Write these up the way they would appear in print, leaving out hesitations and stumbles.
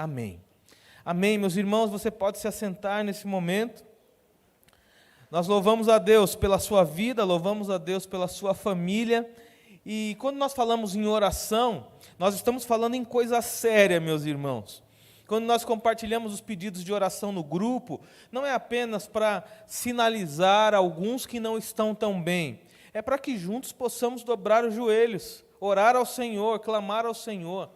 Amém. Amém, meus irmãos, você pode se assentar nesse momento. Nós louvamos a Deus pela sua vida, louvamos a Deus pela sua família. E quando nós falamos em oração, nós estamos falando em coisa séria, meus irmãos. Quando nós compartilhamos os pedidos de oração no grupo, não é apenas para sinalizar alguns que não estão tão bem, é para que juntos possamos dobrar os joelhos, orar ao Senhor, clamar ao Senhor.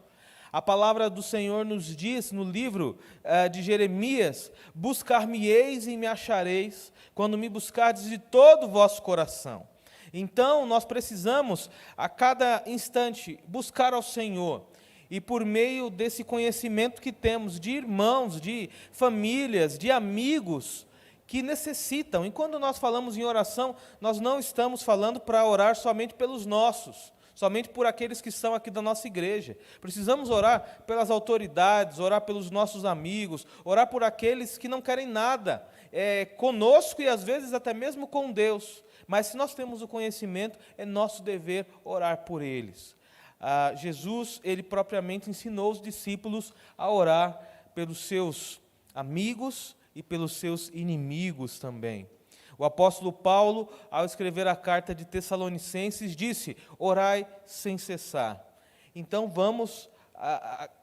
A palavra do Senhor nos diz no livro de Jeremias: buscar-me-eis e me achareis, quando me buscardes de todo o vosso coração. Então, nós precisamos, a cada instante, buscar ao Senhor. E por meio desse conhecimento que temos de irmãos, de famílias, de amigos que necessitam. E quando nós falamos em oração, nós não estamos falando para orar somente pelos nossos, somente por aqueles que são aqui da nossa igreja. Precisamos orar pelas autoridades, orar pelos nossos amigos, orar por aqueles que não querem nada conosco e às vezes até mesmo com Deus. Mas se nós temos o conhecimento, é nosso dever orar por eles. Jesus, ele propriamente ensinou os discípulos a orar pelos seus amigos e pelos seus inimigos também. O apóstolo Paulo, ao escrever a carta de Tessalonicenses, disse: orai sem cessar. Então vamos,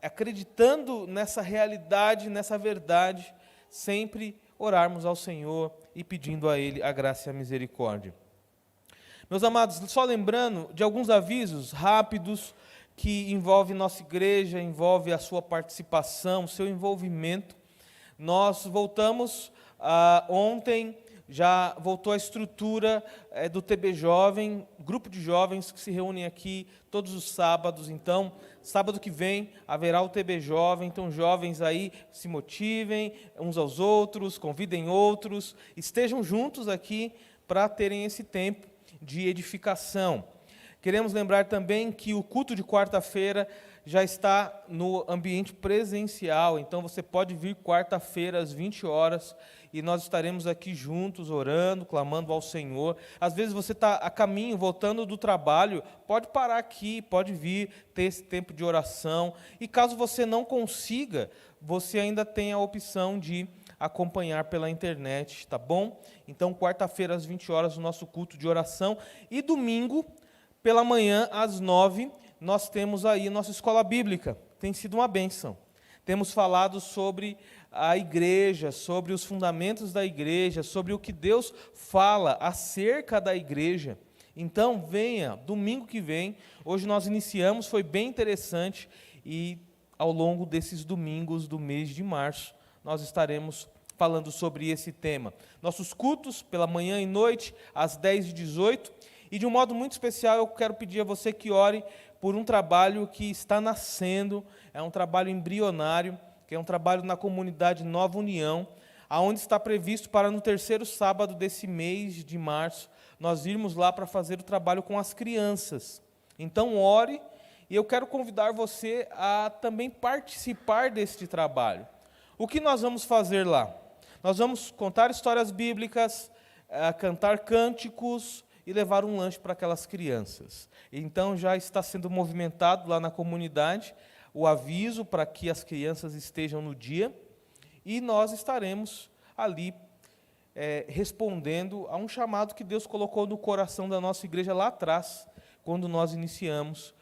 acreditando nessa realidade, nessa verdade, sempre orarmos ao Senhor e pedindo a Ele a graça e a misericórdia. Meus amados, só lembrando de alguns avisos rápidos que envolvem nossa igreja, envolve a sua participação, o seu envolvimento. Nós voltamos ontem, já voltou a estrutura do TB Jovem, grupo de jovens que se reúnem aqui todos os sábados. Então, sábado que vem haverá o TB Jovem, então jovens aí se motivem uns aos outros, convidem outros, estejam juntos aqui para terem esse tempo de edificação. Queremos lembrar também que o culto de quarta-feira já está no ambiente presencial, então você pode vir quarta-feira às 20 horas e nós estaremos aqui juntos, orando, clamando ao Senhor. Às vezes você está a caminho, voltando do trabalho, pode parar aqui, pode vir, ter esse tempo de oração. E caso você não consiga, você ainda tem a opção de acompanhar pela internet, tá bom? Então, quarta-feira às 20 horas, o nosso culto de oração. E domingo, pela manhã, às 9, nós temos aí a nossa escola bíblica. Tem sido uma bênção. Temos falado sobre a igreja, sobre os fundamentos da igreja, sobre o que Deus fala acerca da igreja. Então, venha, domingo que vem, hoje nós iniciamos, foi bem interessante, e ao longo desses domingos do mês de março, nós estaremos falando sobre esse tema. Nossos cultos, pela manhã e noite, às 10h18, e de um modo muito especial, eu quero pedir a você que ore por um trabalho que está nascendo, é um trabalho embrionário, que é um trabalho na comunidade Nova União, aonde está previsto para no terceiro sábado desse mês de março, nós irmos lá para fazer o trabalho com as crianças. Então ore, e eu quero convidar você a também participar deste trabalho. O que nós vamos fazer lá? Nós vamos contar histórias bíblicas, cantar cânticos e levar um lanche para aquelas crianças. Então já está sendo movimentado lá na comunidade o aviso para que as crianças estejam no dia, e nós estaremos ali respondendo a um chamado que Deus colocou no coração da nossa igreja lá atrás, quando nós iniciamos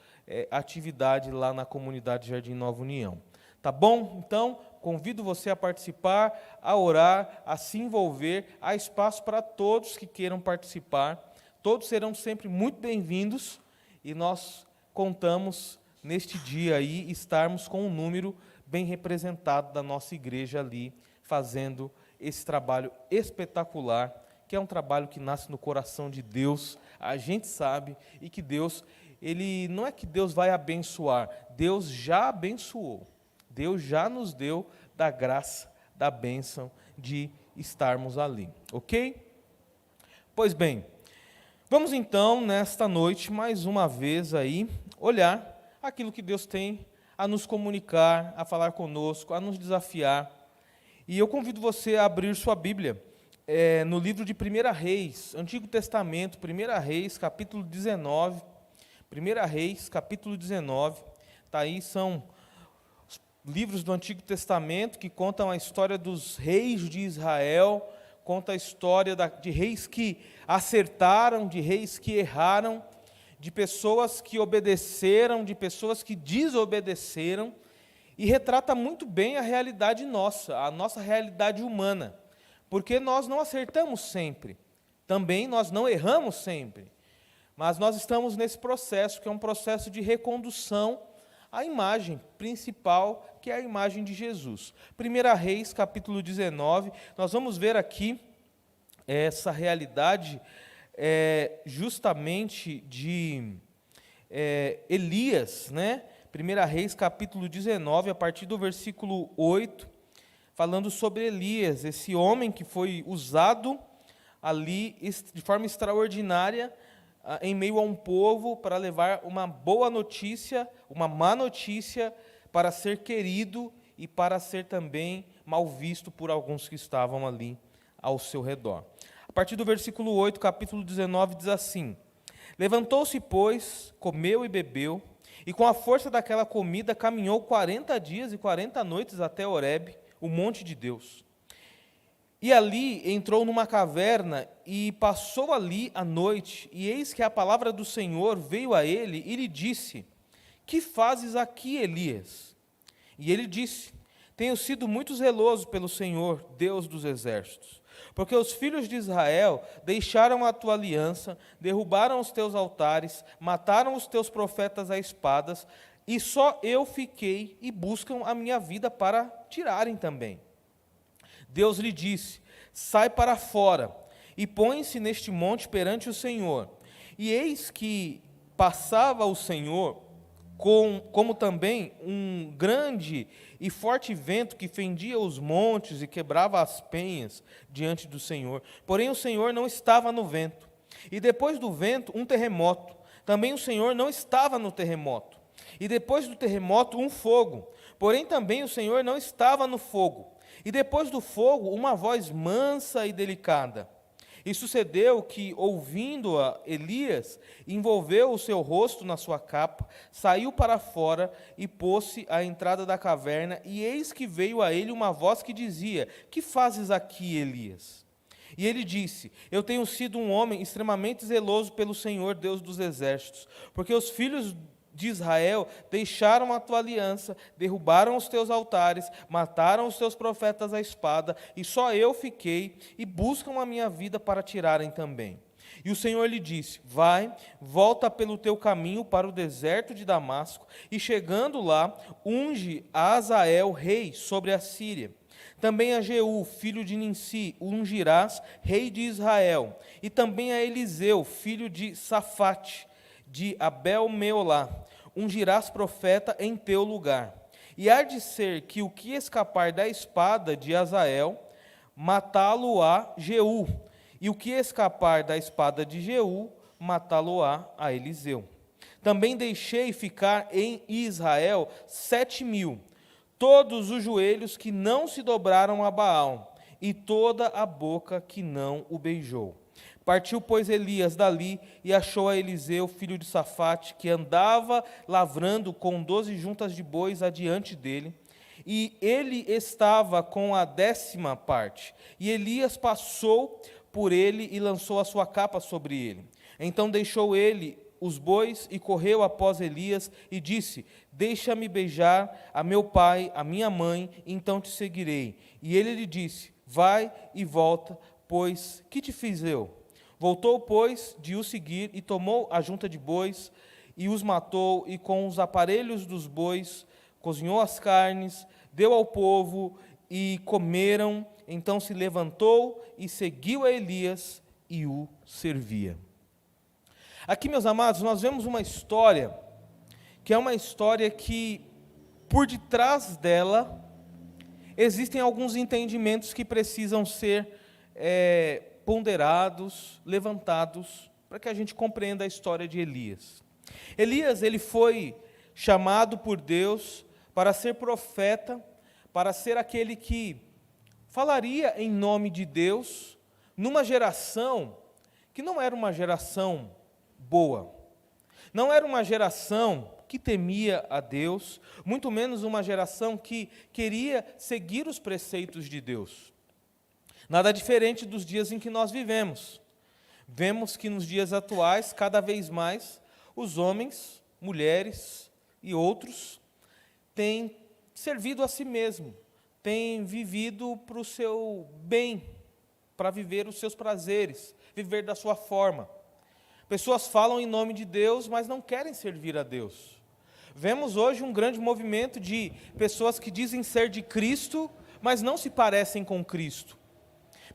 a atividade lá na comunidade Jardim Nova União. Tá bom? Então, convido você a participar, a orar, a se envolver. Há espaço para todos que queiram participar. Todos serão sempre muito bem-vindos, e nós contamos neste dia aí estarmos com um número bem representado da nossa igreja ali, fazendo esse trabalho espetacular, que é um trabalho que nasce no coração de Deus. A gente sabe, e que Deus, Ele não é que Deus vai abençoar, Deus já abençoou. Deus já nos deu da graça, da bênção de estarmos ali, ok? Pois bem, vamos então, nesta noite, mais uma vez aí, olhar aquilo que Deus tem a nos comunicar, a falar conosco, a nos desafiar. E eu convido você a abrir sua Bíblia no livro de 1 Reis, Antigo Testamento, 1 Reis, capítulo 19. 1 Reis, capítulo 19, está aí, são livros do Antigo Testamento que contam a história dos reis de Israel, conta a história de reis que acertaram, de reis que erraram, de pessoas que obedeceram, de pessoas que desobedeceram, e retrata muito bem a realidade nossa, a nossa realidade humana, porque nós não acertamos sempre, também nós não erramos sempre, mas nós estamos nesse processo, que é um processo de recondução à imagem principal, que é a imagem de Jesus. 1 Reis, capítulo 19, nós vamos ver aqui essa realidade justamente de Elias, né? 1 Reis, capítulo 19, a partir do versículo 8, falando sobre Elias, esse homem que foi usado ali de forma extraordinária em meio a um povo para levar uma boa notícia, uma má notícia, para ser querido e para ser também mal visto por alguns que estavam ali ao seu redor. A partir do versículo 8, capítulo 19, diz assim: Levantou-se, pois, comeu e bebeu, e com a força daquela comida caminhou 40 dias e 40 noites até Horebe, o monte de Deus. E ali entrou numa caverna e passou ali a noite, e eis que a palavra do Senhor veio a ele e lhe disse: Que fazes aqui, Elias? E ele disse: Tenho sido muito zeloso pelo Senhor, Deus dos exércitos, porque os filhos de Israel deixaram a tua aliança, derrubaram os teus altares, mataram os teus profetas a espadas, e só eu fiquei e buscam a minha vida para tirarem também. Deus lhe disse: Sai para fora e põe-se neste monte perante o Senhor. E eis que passava o Senhor, como também um grande e forte vento que fendia os montes e quebrava as penhas diante do Senhor. Porém o Senhor não estava no vento. E depois do vento, um terremoto. Também o Senhor não estava no terremoto. E depois do terremoto, um fogo. Porém também o Senhor não estava no fogo. E depois do fogo, uma voz mansa e delicada. E sucedeu que, ouvindo-a, Elias envolveu o seu rosto na sua capa, saiu para fora e pôs-se à entrada da caverna, e eis que veio a ele uma voz que dizia: Que fazes aqui, Elias? E ele disse: Eu tenho sido um homem extremamente zeloso pelo Senhor, Deus dos exércitos, porque os filhos de Israel deixaram a tua aliança, derrubaram os teus altares, mataram os teus profetas à espada, e só eu fiquei, e buscam a minha vida para tirarem também. E o Senhor lhe disse: Vai, volta pelo teu caminho para o deserto de Damasco, e chegando lá, unge a Azael rei sobre a Síria. Também a Jeú, filho de Ninsi, ungirás rei de Israel, e também a Eliseu, filho de Safate, de Abel-Meolá, ungirás profeta em teu lugar. E há de ser que o que escapar da espada de Azael, matá-lo-á Jeú, e o que escapar da espada de Jeú, matá-lo-á a Eliseu. Também deixei ficar em Israel 7.000, todos os joelhos que não se dobraram a Baal, e toda a boca que não o beijou. Partiu, pois, Elias dali e achou a Eliseu, filho de Safate, que andava lavrando com 12 juntas de bois adiante dele, e ele estava com a 10ª parte. E Elias passou por ele e lançou a sua capa sobre ele. Então deixou ele os bois e correu após Elias e disse: Deixa-me beijar a meu pai, a minha mãe, então te seguirei. E ele lhe disse: Vai e volta, pois que te fiz eu? Voltou, pois, de o seguir, e tomou a junta de bois, e os matou, e com os aparelhos dos bois cozinhou as carnes, deu ao povo, e comeram. Então se levantou e seguiu a Elias, e o servia. Aqui, meus amados, nós vemos uma história, que é uma história que, por detrás dela, existem alguns entendimentos que precisam ser ponderados, levantados, para que a gente compreenda a história de Elias. Elias, ele foi chamado por Deus para ser profeta, para ser aquele que falaria em nome de Deus, numa geração que não era uma geração boa, não era uma geração que temia a Deus, muito menos uma geração que queria seguir os preceitos de Deus. Nada diferente dos dias em que nós vivemos. Vemos que nos dias atuais, cada vez mais, os homens, mulheres e outros têm servido a si mesmo, têm vivido para o seu bem, para viver os seus prazeres, viver da sua forma. Pessoas falam em nome de Deus, mas não querem servir a Deus. Vemos hoje um grande movimento de pessoas que dizem ser de Cristo, mas não se parecem com Cristo.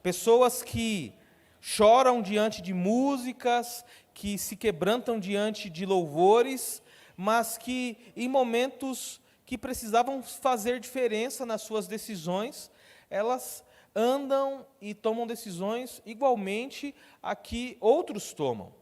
Pessoas que choram diante de músicas, que se quebrantam diante de louvores, mas que em momentos que precisavam fazer diferença nas suas decisões, elas andam e tomam decisões igualmente a que outros tomam.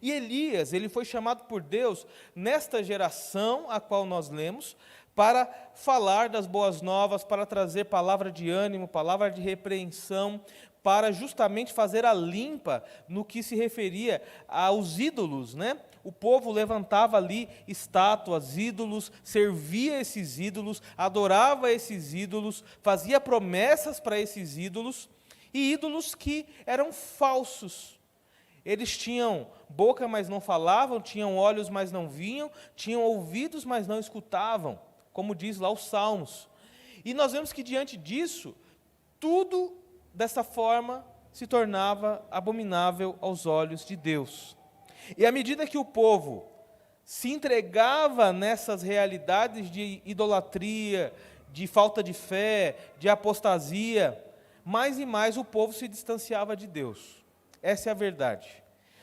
E Elias, ele foi chamado por Deus, nesta geração a qual nós lemos, para falar das boas novas, para trazer palavra de ânimo, palavra de repreensão, para justamente fazer a limpa no que se referia aos ídolos, né? O povo levantava ali estátuas, ídolos, servia esses ídolos, adorava esses ídolos, fazia promessas para esses ídolos, e ídolos que eram falsos. Eles tinham boca, mas não falavam, tinham olhos, mas não viam, tinham ouvidos, mas não escutavam, como diz lá os Salmos. E nós vemos que diante disso, tudo dessa forma se tornava abominável aos olhos de Deus. E à medida que o povo se entregava nessas realidades de idolatria, de falta de fé, de apostasia, mais e mais o povo se distanciava de Deus. Essa é a verdade.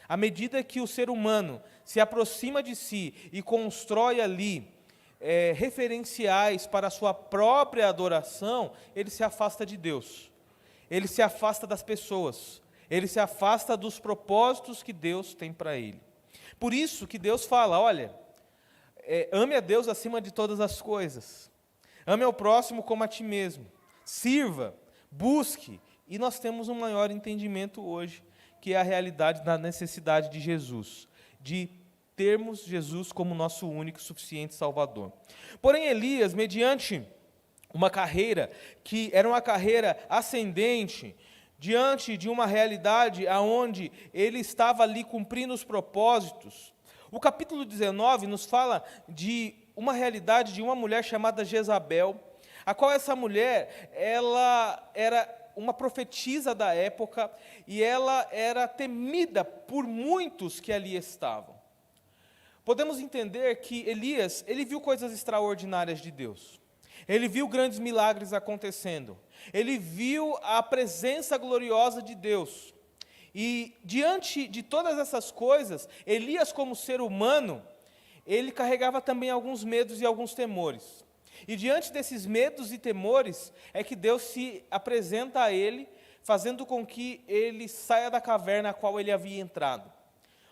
À medida que o ser humano se aproxima de si e constrói ali referenciais para a sua própria adoração, ele se afasta de Deus. Ele se afasta das pessoas, ele se afasta dos propósitos que Deus tem para ele. Por isso que Deus fala, olha, ame a Deus acima de todas as coisas, ame ao próximo como a ti mesmo, sirva, busque, e nós temos um maior entendimento hoje, que é a realidade da necessidade de Jesus, de termos Jesus como nosso único e suficiente Salvador. Porém, Elias, mediante uma carreira que era uma carreira ascendente, diante de uma realidade aonde ele estava ali cumprindo os propósitos. O capítulo 19 nos fala de uma realidade de uma mulher chamada Jezabel, a qual essa mulher, ela era uma profetisa da época, e ela era temida por muitos que ali estavam. Podemos entender que Elias, ele viu coisas extraordinárias de Deus. Ele viu grandes milagres acontecendo. Ele viu a presença gloriosa de Deus. E diante de todas essas coisas, Elias, como ser humano, ele carregava também alguns medos e alguns temores. E diante desses medos e temores, é que Deus se apresenta a ele, fazendo com que ele saia da caverna a qual ele havia entrado.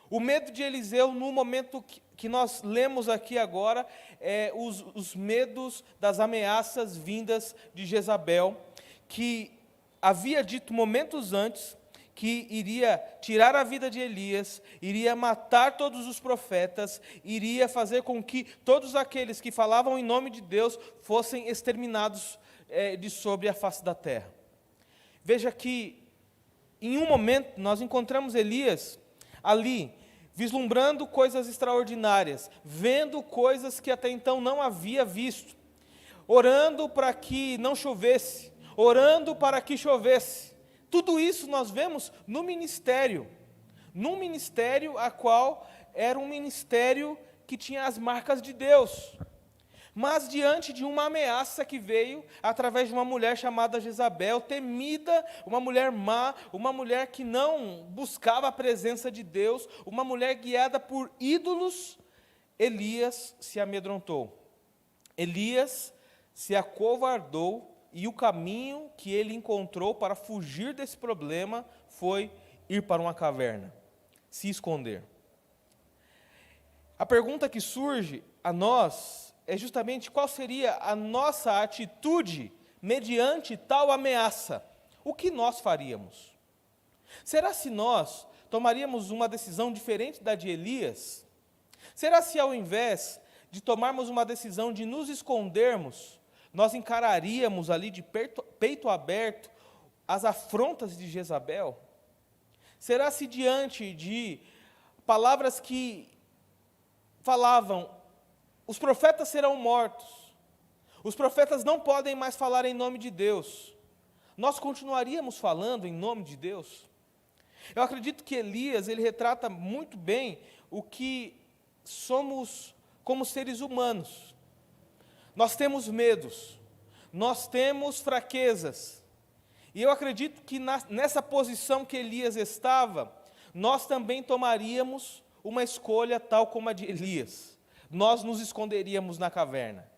O medo de Eliseu, no momento que nós lemos aqui agora, é os medos das ameaças vindas de Jezabel, que havia dito momentos antes que iria tirar a vida de Elias, iria matar todos os profetas, iria fazer com que todos aqueles que falavam em nome de Deus fossem exterminados de sobre a face da terra. Veja que, em um momento, nós encontramos Elias ali, vislumbrando coisas extraordinárias, vendo coisas que até então não havia visto, orando para que não chovesse, orando para que chovesse. Tudo isso nós vemos no ministério, num ministério a qual era um ministério que tinha as marcas de Deus. Mas diante de uma ameaça que veio através de uma mulher chamada Jezabel, temida, uma mulher má, uma mulher que não buscava a presença de Deus, uma mulher guiada por ídolos, Elias se amedrontou. Elias se acovardou, e o caminho que ele encontrou para fugir desse problema foi ir para uma caverna, se esconder. A pergunta que surge a nós é justamente qual seria a nossa atitude mediante tal ameaça. O que nós faríamos? Será se nós tomaríamos uma decisão diferente da de Elias? Será se ao invés de tomarmos uma decisão de nos escondermos, nós encararíamos ali de peito aberto as afrontas de Jezabel? Será se diante de palavras que falavam, os profetas serão mortos, os profetas não podem mais falar em nome de Deus, nós continuaríamos falando em nome de Deus? Eu acredito que Elias, ele retrata muito bem o que somos como seres humanos. Nós temos medos, nós temos fraquezas, e eu acredito que nessa posição que Elias estava, nós também tomaríamos uma escolha tal como a de Elias. Nós nos esconderíamos na caverna.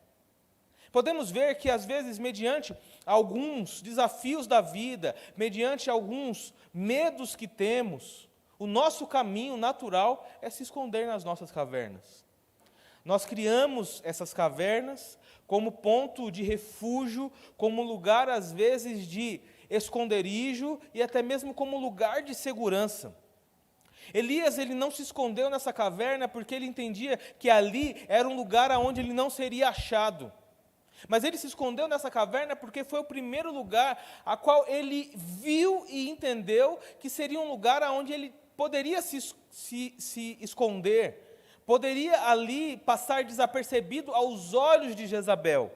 Podemos ver que, às vezes, mediante alguns desafios da vida, mediante alguns medos que temos, o nosso caminho natural é se esconder nas nossas cavernas. Nós criamos essas cavernas como ponto de refúgio, como lugar, às vezes, de esconderijo e até mesmo como lugar de segurança. Elias, ele não se escondeu nessa caverna porque ele entendia que ali era um lugar onde ele não seria achado. Mas ele se escondeu nessa caverna porque foi o primeiro lugar a qual ele viu e entendeu que seria um lugar onde ele poderia se esconder, poderia ali passar desapercebido aos olhos de Jezabel.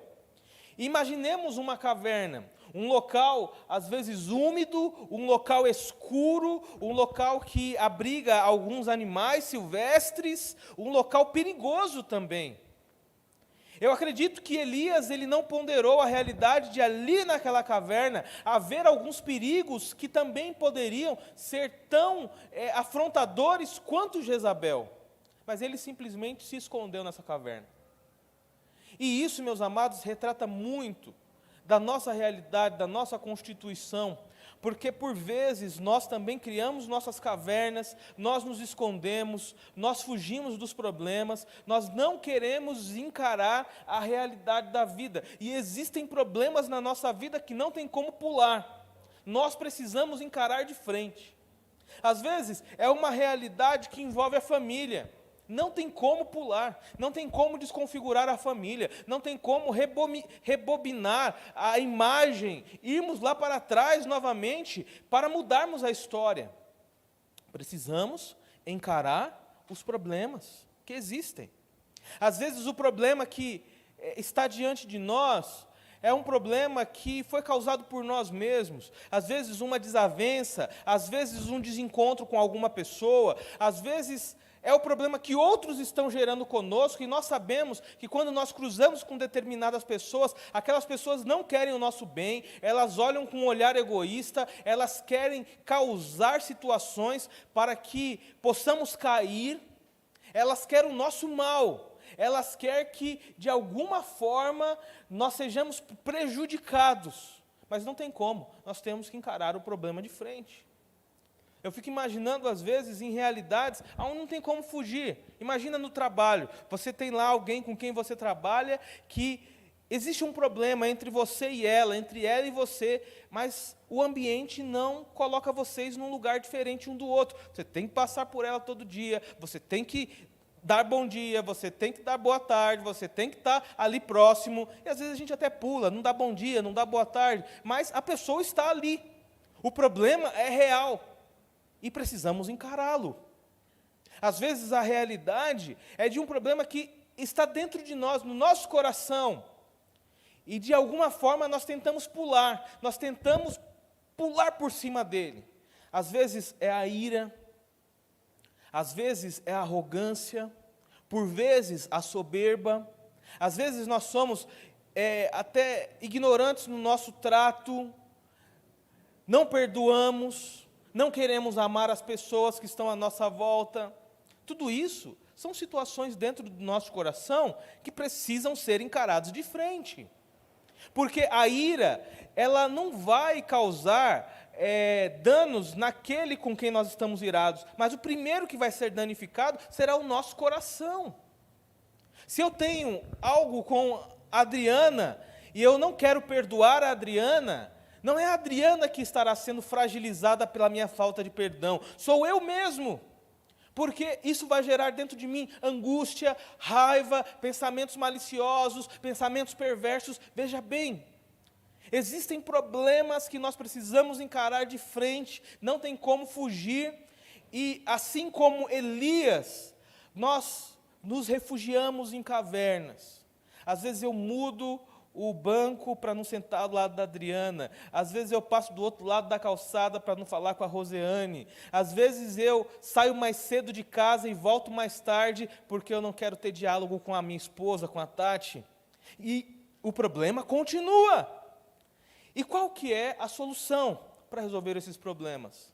Imaginemos uma caverna, um local às vezes úmido, um local escuro, um local que abriga alguns animais silvestres, um local perigoso também. Eu acredito que Elias, ele não ponderou a realidade de ali naquela caverna haver alguns perigos que também poderiam ser tão afrontadores quanto Jezabel. Mas ele simplesmente se escondeu nessa caverna. E isso, meus amados, retrata muito da nossa realidade, da nossa constituição, porque por vezes nós também criamos nossas cavernas, nós nos escondemos, nós fugimos dos problemas, nós não queremos encarar a realidade da vida, e existem problemas na nossa vida que não tem como pular, nós precisamos encarar de frente. Às vezes é uma realidade que envolve a família, não tem como pular, não tem como desconfigurar a família, não tem como rebobinar a imagem, irmos lá para trás novamente para mudarmos a história. Precisamos encarar os problemas que existem. Às vezes o problema que está diante de nós é um problema que foi causado por nós mesmos, às vezes uma desavença, às vezes um desencontro com alguma pessoa, às vezes é o problema que outros estão gerando conosco, e nós sabemos que quando nós cruzamos com determinadas pessoas, aquelas pessoas não querem o nosso bem, elas olham com um olhar egoísta, elas querem causar situações para que possamos cair, elas querem o nosso mal, elas querem que, de alguma forma, nós sejamos prejudicados, mas não tem como, nós temos que encarar o problema de frente. Eu fico imaginando, às vezes, em realidades onde não tem como fugir. Imagina no trabalho, você tem lá alguém com quem você trabalha, que existe um problema entre você e ela, entre ela e você, mas o ambiente não coloca vocês num lugar diferente um do outro. Você tem que passar por ela todo dia, você tem que dar bom dia, você tem que dar boa tarde, você tem que estar ali próximo, e às vezes a gente até pula, não dá bom dia, não dá boa tarde, mas a pessoa está ali. O problema é real. E precisamos encará-lo. Às vezes a realidade é de um problema que está dentro de nós, no nosso coração. E de alguma forma nós tentamos pular por cima dele. Às vezes é a ira, às vezes é a arrogância, por vezes a soberba, às vezes nós somos até ignorantes no nosso trato, não perdoamos, não queremos amar as pessoas que estão à nossa volta. Tudo isso são situações dentro do nosso coração que precisam ser encaradas de frente. Porque a ira, ela não vai causar danos naquele com quem nós estamos irados, mas o primeiro que vai ser danificado será o nosso coração. Se eu tenho algo com a Adriana e eu não quero perdoar a Adriana, não é a Adriana que estará sendo fragilizada pela minha falta de perdão, sou eu mesmo. porque isso vai gerar dentro de mim angústia, raiva, pensamentos maliciosos, pensamentos perversos. Veja bem, existem problemas que nós precisamos encarar de frente, não tem como fugir, e assim como Elias, nós nos refugiamos em cavernas. Às vezes eu mudo o banco para não sentar do lado da Adriana, às vezes eu passo do outro lado da calçada para não falar com a Roseane, às vezes eu saio mais cedo de casa e volto mais tarde porque eu não quero ter diálogo com a minha esposa, com a Tati, e o problema continua. E qual que é a solução para resolver esses problemas?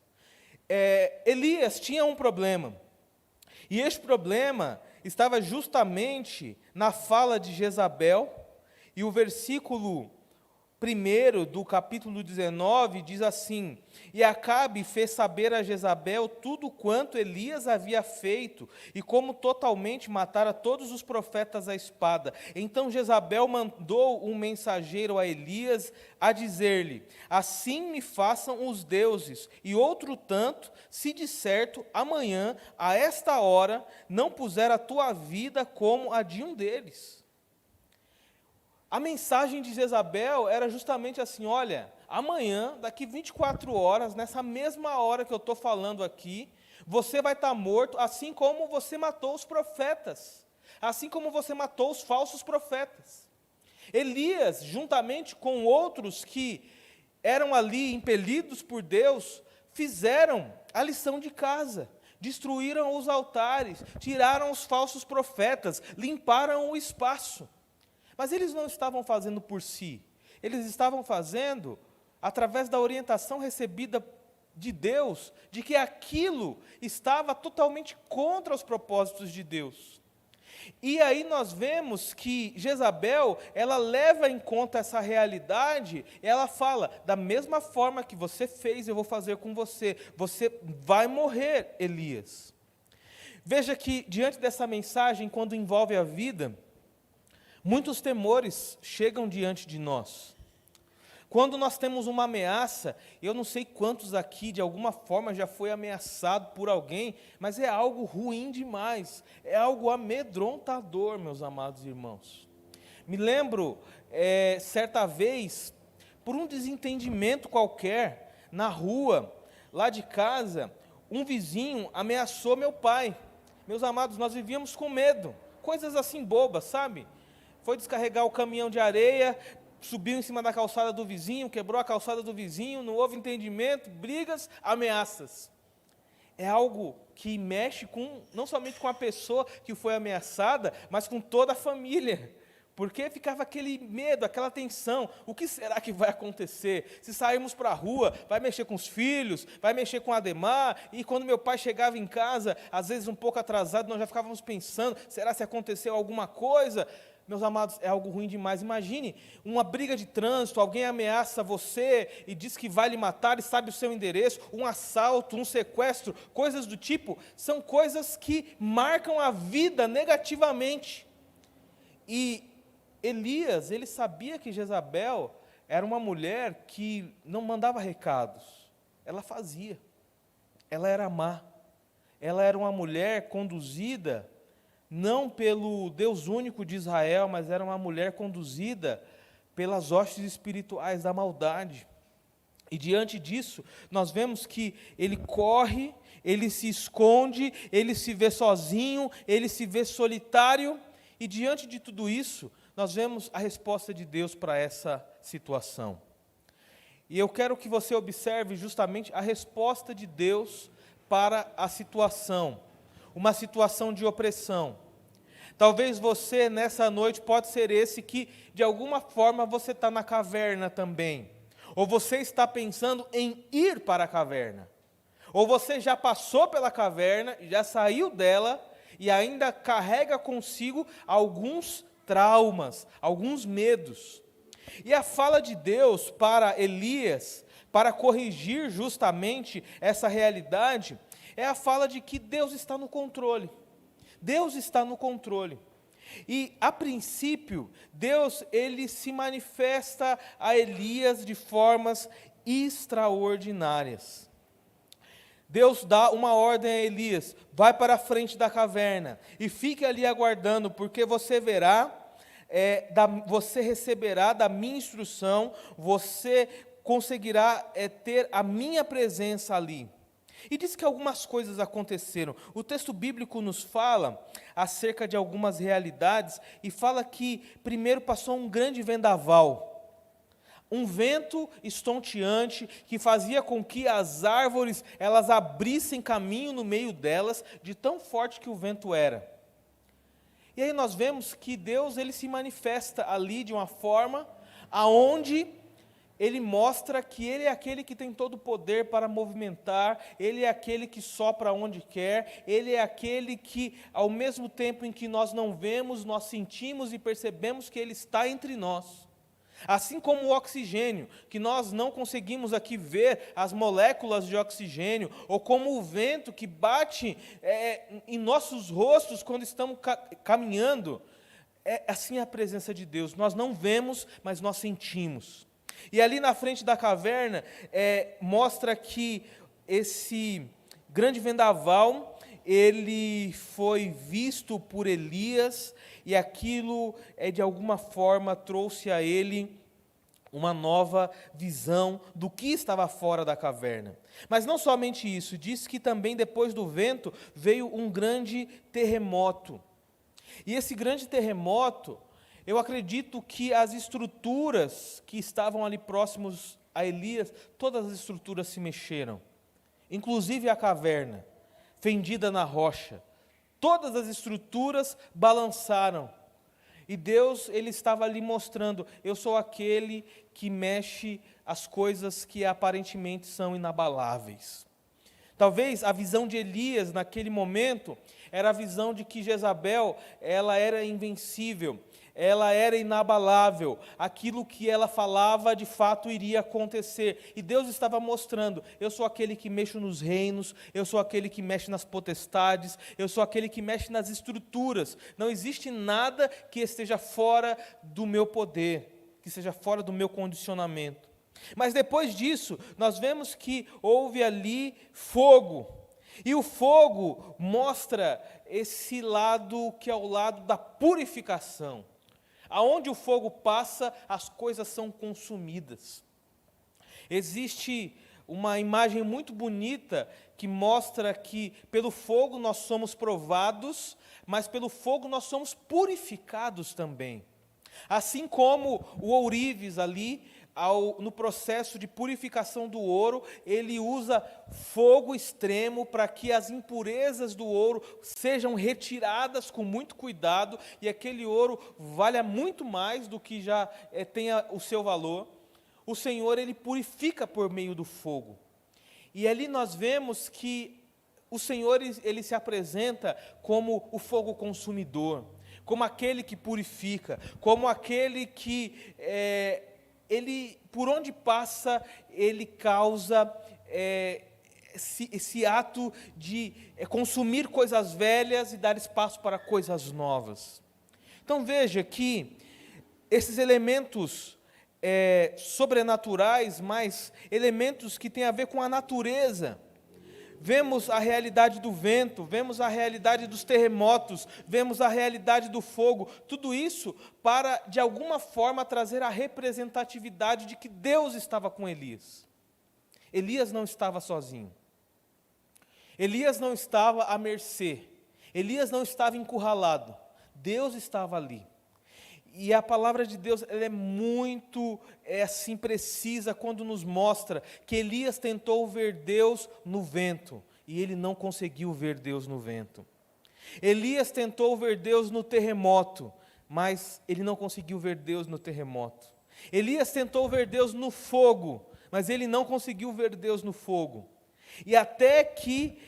Elias tinha um problema, e este problema estava justamente na fala de Jezabel. E o versículo 1 do capítulo 19 diz assim: E Acabe fez saber a Jezabel tudo quanto Elias havia feito, e como totalmente matara todos os profetas à espada. Então Jezabel mandou um mensageiro a Elias a dizer-lhe: Assim me façam os deuses, e outro tanto, se de certo amanhã, a esta hora, não puser a tua vida como a de um deles. A mensagem de Jezabel era justamente assim: olha, amanhã, daqui 24 horas, nessa mesma hora que eu estou falando aqui, você vai estar morto, assim como você matou os profetas, assim como você matou os falsos profetas. Elias, juntamente com outros que eram ali impelidos por Deus, fizeram a lição de casa. Destruíram os altares, tiraram os falsos profetas, limparam o espaço. Mas eles não estavam fazendo por si, eles estavam fazendo através da orientação recebida de Deus, de que aquilo estava totalmente contra os propósitos de Deus. E aí nós vemos que Jezabel, ela leva em conta essa realidade, ela fala: da mesma forma que você fez, eu vou fazer com você, você vai morrer, Elias. Veja que diante dessa mensagem, quando envolve a vida, muitos temores chegam diante de nós. Quando nós temos uma ameaça, eu não sei quantos aqui de alguma forma já foi ameaçado por alguém, mas é algo ruim demais, é algo amedrontador, meus amados irmãos. Me lembro, certa vez, por um desentendimento qualquer, na rua, lá de casa, um vizinho ameaçou meu pai. Meus amados, nós vivíamos com medo, coisas assim bobas, sabe? Foi descarregar o caminhão de areia, subiu em cima da calçada do vizinho, quebrou a calçada do vizinho, não houve entendimento, brigas, ameaças. É algo que mexe não somente com a pessoa que foi ameaçada, mas com toda a família. Porque ficava aquele medo, aquela tensão. O que será que vai acontecer? Se sairmos para a rua, vai mexer com os filhos, vai mexer com a Ademar. E quando meu pai chegava em casa, às vezes um pouco atrasado, nós já ficávamos pensando: será que aconteceu alguma coisa? Meus amados, é algo ruim demais. Imagine uma briga de trânsito, alguém ameaça você e diz que vai lhe matar e sabe o seu endereço, um assalto, um sequestro, coisas do tipo, são coisas que marcam a vida negativamente. E Elias, ele sabia que Jezabel era uma mulher que não mandava recados, ela fazia, ela era má, ela era uma mulher conduzida não pelo Deus único de Israel, mas era uma mulher conduzida pelas hostes espirituais da maldade. E diante disso, nós vemos que ele corre, ele se esconde, ele se vê sozinho, ele se vê solitário, e diante de tudo isso, nós vemos a resposta de Deus para essa situação. E eu quero que você observe justamente a resposta de Deus para a situação, uma situação de opressão. Talvez você, nessa noite, pode ser esse que, de alguma forma, você está na caverna também. Ou você está pensando em ir para a caverna. Ou você já passou pela caverna, já saiu dela, e ainda carrega consigo alguns traumas, alguns medos. E a fala de Deus para Elias, para corrigir justamente essa realidade, é a fala de que Deus está no controle. Deus está no controle. E, a princípio, Deus, ele se manifesta a Elias de formas extraordinárias. Deus dá uma ordem a Elias: vai para a frente da caverna e fique ali aguardando, porque você verá, você receberá da minha instrução, você conseguirá ter a minha presença ali. E diz que algumas coisas aconteceram. O texto bíblico nos fala acerca de algumas realidades e fala que primeiro passou um grande vendaval. Um vento estonteante que fazia com que as árvores elas abrissem caminho no meio delas, de tão forte que o vento era. E aí nós vemos que Deus ele se manifesta ali de uma forma aonde ele mostra que ele é aquele que tem todo o poder para movimentar, ele é aquele que sopra onde quer, ele é aquele que, ao mesmo tempo em que nós não vemos, nós sentimos e percebemos que ele está entre nós. Assim como o oxigênio, que nós não conseguimos aqui ver as moléculas de oxigênio, ou como o vento que bate em nossos rostos quando estamos caminhando, é assim a presença de Deus. Nós não vemos, mas nós sentimos. E ali na frente da caverna, mostra que esse grande vendaval, ele foi visto por Elias, e aquilo, de alguma forma, trouxe a ele uma nova visão do que estava fora da caverna. Mas não somente isso, diz que também depois do vento veio um grande terremoto. E esse grande terremoto, eu acredito que as estruturas que estavam ali próximos a Elias, todas as estruturas se mexeram, inclusive a caverna, fendida na rocha. Todas as estruturas balançaram. E Deus, ele estava ali mostrando: eu sou aquele que mexe as coisas que aparentemente são inabaláveis. Talvez a visão de Elias naquele momento era a visão de que Jezabel, ela era invencível, ela era inabalável, aquilo que ela falava de fato iria acontecer, e Deus estava mostrando: eu sou aquele que mexo nos reinos, eu sou aquele que mexe nas potestades, eu sou aquele que mexe nas estruturas, não existe nada que esteja fora do meu poder, que seja fora do meu condicionamento. Mas depois disso, nós vemos que houve ali fogo, e o fogo mostra esse lado que é o lado da purificação. Aonde o fogo passa, as coisas são consumidas. Existe uma imagem muito bonita que mostra que pelo fogo nós somos provados, mas pelo fogo nós somos purificados também. Assim como o ourives ali, no processo de purificação do ouro, ele usa fogo extremo para que as impurezas do ouro sejam retiradas com muito cuidado, e aquele ouro valha muito mais do que já tenha o seu valor. O Senhor, ele purifica por meio do fogo. E ali nós vemos que o Senhor, ele se apresenta como o fogo consumidor, como aquele que purifica, como aquele que ele, por onde passa, ele causa esse ato de consumir coisas velhas e dar espaço para coisas novas. Então veja que esses elementos sobrenaturais, mas elementos que têm a ver com a natureza. Vemos a realidade do vento, vemos a realidade dos terremotos, vemos a realidade do fogo, tudo isso para, de alguma forma, trazer a representatividade de que Deus estava com Elias. Elias não estava sozinho. Elias não estava à mercê. Elias não estava encurralado. Deus estava ali. E a palavra de Deus, ela é muito assim precisa quando nos mostra que Elias tentou ver Deus no vento, e ele não conseguiu ver Deus no vento. Elias tentou ver Deus no terremoto, mas ele não conseguiu ver Deus no terremoto. Elias tentou ver Deus no fogo, mas ele não conseguiu ver Deus no fogo. E até que,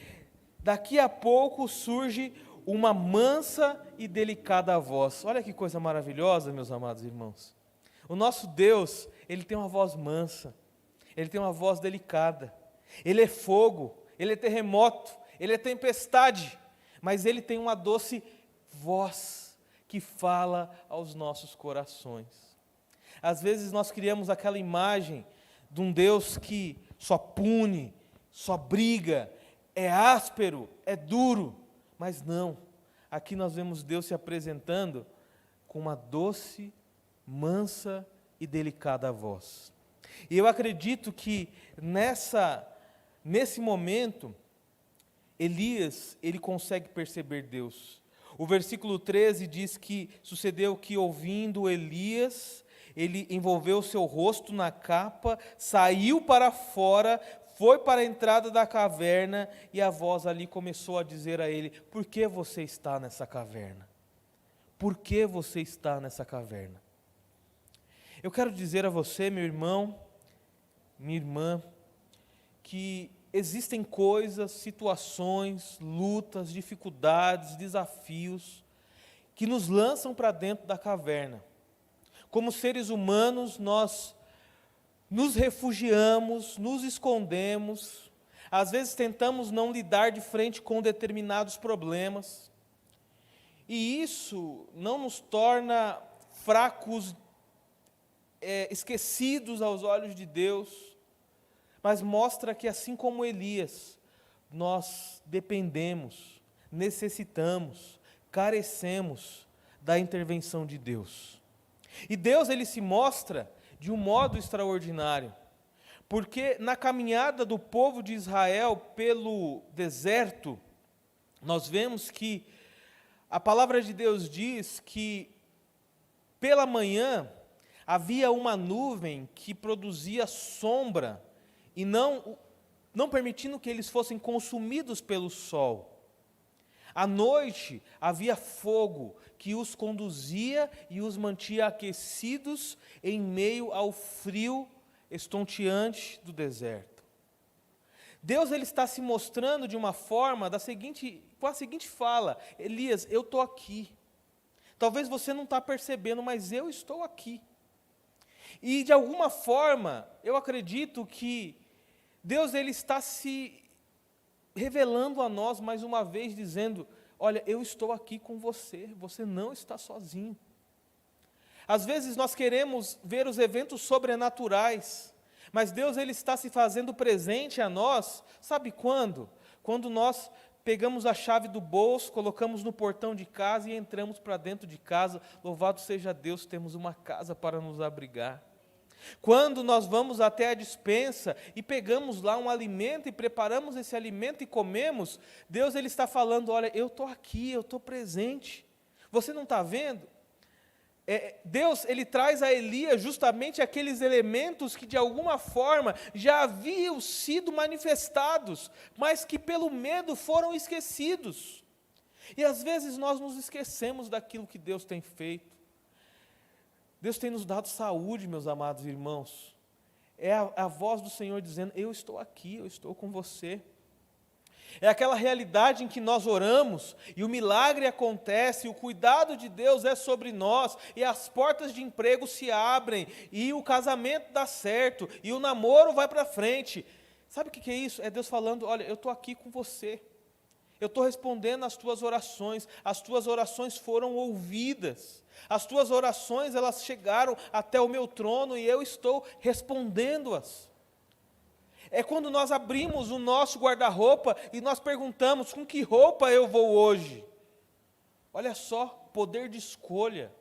daqui a pouco, surge uma mansa e delicada voz. Olha que coisa maravilhosa, meus amados irmãos. O nosso Deus, ele tem uma voz mansa, ele tem uma voz delicada. Ele é fogo, ele é terremoto, ele é tempestade, mas ele tem uma doce voz que fala aos nossos corações. Às vezes nós criamos aquela imagem de um Deus que só pune, só briga, é áspero, é duro. Mas não, aqui nós vemos Deus se apresentando com uma doce, mansa e delicada voz. E eu acredito que nesse momento, Elias, ele consegue perceber Deus. O versículo 13 diz que sucedeu que, ouvindo Elias, ele envolveu seu rosto na capa, saiu para fora, foi para a entrada da caverna, e a voz ali começou a dizer a ele: por que você está nessa caverna? Por que você está nessa caverna? Eu quero dizer a você, meu irmão, minha irmã, que existem coisas, situações, lutas, dificuldades, desafios que nos lançam para dentro da caverna. Como seres humanos, nós nos refugiamos, nos escondemos, às vezes tentamos não lidar de frente com determinados problemas, e isso não nos torna fracos, esquecidos aos olhos de Deus, mas mostra que, assim como Elias, nós dependemos, necessitamos, carecemos da intervenção de Deus. E Deus, ele se mostra de um modo extraordinário, porque na caminhada do povo de Israel pelo deserto, nós vemos que a palavra de Deus diz que pela manhã havia uma nuvem que produzia sombra e não permitindo que eles fossem consumidos pelo sol. À noite havia fogo que os conduzia e os mantinha aquecidos em meio ao frio estonteante do deserto. Deus, ele está se mostrando de uma forma com a seguinte fala: Elias, eu estou aqui. Talvez você não está percebendo, mas eu estou aqui. E de alguma forma, eu acredito que Deus, ele está se revelando a nós mais uma vez, dizendo: olha, eu estou aqui com você, você não está sozinho. Às vezes nós queremos ver os eventos sobrenaturais, mas Deus, ele está se fazendo presente a nós, sabe quando? Quando nós pegamos a chave do bolso, colocamos no portão de casa e entramos para dentro de casa. Louvado seja Deus, temos uma casa para nos abrigar. Quando nós vamos até a despensa e pegamos lá um alimento e preparamos esse alimento e comemos, Deus, ele está falando: olha, eu estou aqui, eu estou presente. Você não está vendo? Deus, ele traz a Elias justamente aqueles elementos que de alguma forma já haviam sido manifestados, mas que pelo medo foram esquecidos. E às vezes nós nos esquecemos daquilo que Deus tem feito. Deus tem nos dado saúde, meus amados irmãos. É a voz do Senhor dizendo: eu estou aqui, eu estou com você. É aquela realidade em que nós oramos e o milagre acontece, e o cuidado de Deus é sobre nós, e as portas de emprego se abrem, e o casamento dá certo, e o namoro vai para frente. Sabe o que é isso? É Deus falando: olha, eu estou aqui com você. Eu estou respondendo às tuas orações, as tuas orações foram ouvidas, as tuas orações, elas chegaram até o meu trono e eu estou respondendo-as. É quando nós abrimos o nosso guarda-roupa e nós perguntamos: com que roupa eu vou hoje? Olha só, poder de escolha,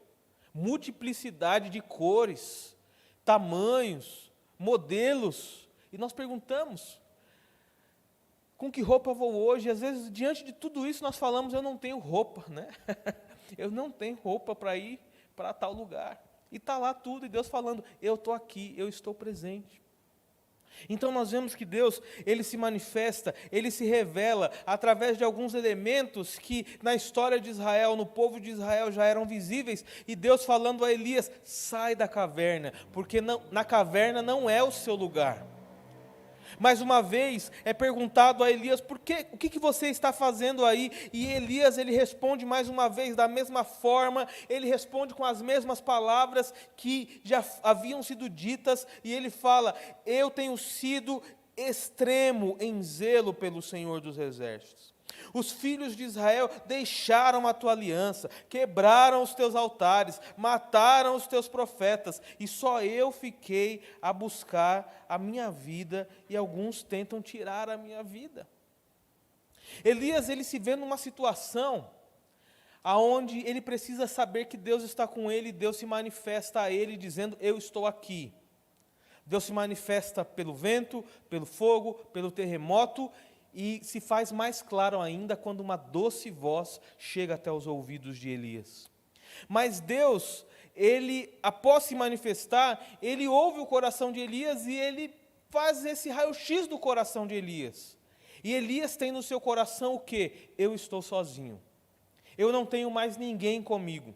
multiplicidade de cores, tamanhos, modelos, e nós perguntamos: com que roupa eu vou hoje? E às vezes, diante de tudo isso, nós falamos: eu não tenho roupa, né? Eu não tenho roupa para ir para tal lugar. E está lá tudo, e Deus falando: eu estou aqui, eu estou presente. Então nós vemos que Deus, ele se manifesta, ele se revela através de alguns elementos que na história de Israel, no povo de Israel já eram visíveis, e Deus falando a Elias: sai da caverna, porque na caverna não é o seu lugar. Mais uma vez é perguntado a Elias: o que você está fazendo aí? E Elias, ele responde mais uma vez da mesma forma, ele responde com as mesmas palavras que já haviam sido ditas, e ele fala: eu tenho sido extremo em zelo pelo Senhor dos Exércitos. Os filhos de Israel deixaram a tua aliança, quebraram os teus altares, mataram os teus profetas, e só eu fiquei a buscar a minha vida, e alguns tentam tirar a minha vida. Elias, ele se vê numa situação aonde ele precisa saber que Deus está com ele, Deus se manifesta a ele dizendo, eu estou aqui. Deus se manifesta pelo vento, pelo fogo, pelo terremoto, e se faz mais claro ainda quando uma doce voz chega até os ouvidos de Elias. Mas Deus, ele, após se manifestar, ele ouve o coração de Elias e ele faz esse raio-x do coração de Elias. E Elias tem no seu coração o quê? Eu estou sozinho. Eu não tenho mais ninguém comigo.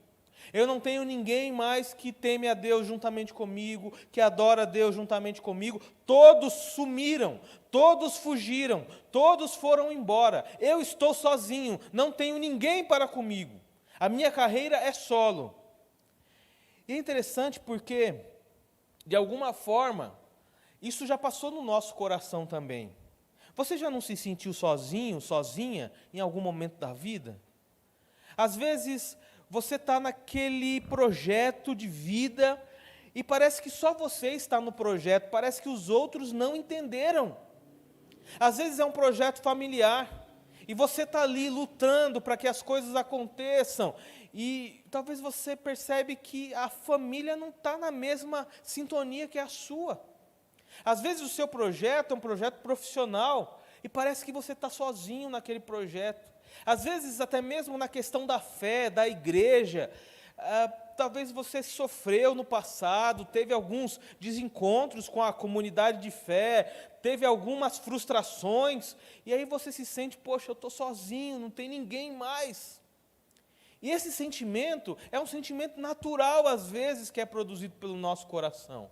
Eu não tenho ninguém mais que teme a Deus juntamente comigo, que adora a Deus juntamente comigo. Todos sumiram, todos fugiram, todos foram embora. Eu estou sozinho, não tenho ninguém para comigo. A minha carreira é solo. E é interessante porque, de alguma forma, isso já passou no nosso coração também. Você já não se sentiu sozinho, sozinha, em algum momento da vida? Às vezes, você está naquele projeto de vida e parece que só você está no projeto, parece que os outros não entenderam. Às vezes é um projeto familiar e você está ali lutando para que as coisas aconteçam e talvez você percebe que a família não está na mesma sintonia que a sua. Às vezes o seu projeto é um projeto profissional e parece que você está sozinho naquele projeto. Às vezes, até mesmo na questão da fé, da igreja, talvez você sofreu no passado, teve alguns desencontros com a comunidade de fé, teve algumas frustrações, e aí você se sente, poxa, eu estou sozinho, não tem ninguém mais. E esse sentimento é um sentimento natural, às vezes, que é produzido pelo nosso coração.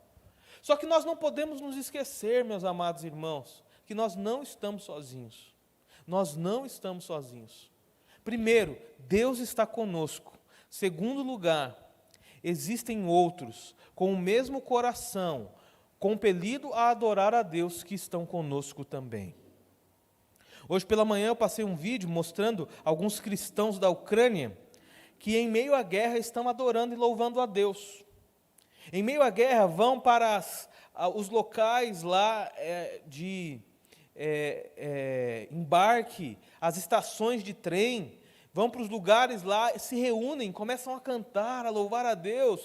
Só que nós não podemos nos esquecer, meus amados irmãos, que nós não estamos sozinhos. Nós não estamos sozinhos. Primeiro, Deus está conosco. Segundo lugar, existem outros com o mesmo coração, compelido a adorar a Deus, que estão conosco também. Hoje pela manhã eu passei um vídeo mostrando alguns cristãos da Ucrânia que em meio à guerra estão adorando e louvando a Deus. Em meio à guerra vão para os locais lá de embarque, as estações de trem, vão para os lugares lá, se reúnem, começam a cantar, a louvar a Deus.